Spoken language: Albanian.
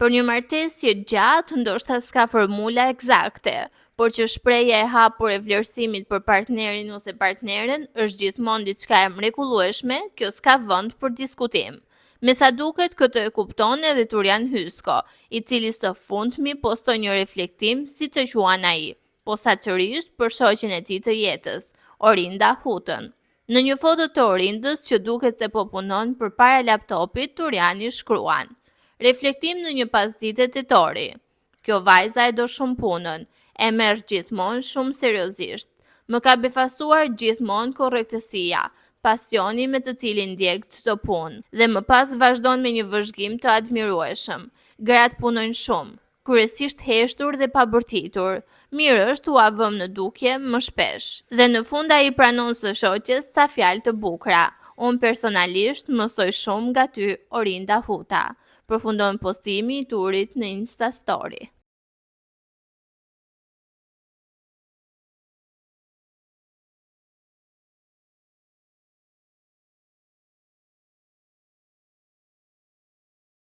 Për një martesë gjatë, ndoshta s'ka formula eksakte, por që shprehja e hapur e vlerësimit për partnerin ose partneren është gjithmonë diçka e mrekullueshme, kjo s'ka vend për diskutim. Me sa duket, këtë e kupton edhe Turian Hysko, i cili së fundmi postoi një reflektim, siç e quan ai, posaçërisht për shoqen e tij të jetës, Orinda Hutën. Në një foto të Orindës që duket se po punon përpara laptopit, Turiani shkruan: reflektim në një pasdite tetori. Kjo vajza e do shumë punën, e merr gjithmonë shumë seriozisht. Më ka befasuar gjithmonë korrektësia, pasioni me të cilin ndjek çdo punë, dhe më pas vazhdon me një vëzhgim të admirueshëm. Gratë punojnë shumë, kryesisht heshtur dhe pabërtitur. Mirë është ua vëm në dukje më shpesh. Dhe në fund ai pranon së shoqes ca fjalë të bukura. Unë personalisht mësoj shumë nga ty, Orinda Huta. Përfundon postimi i Turit në Instastory.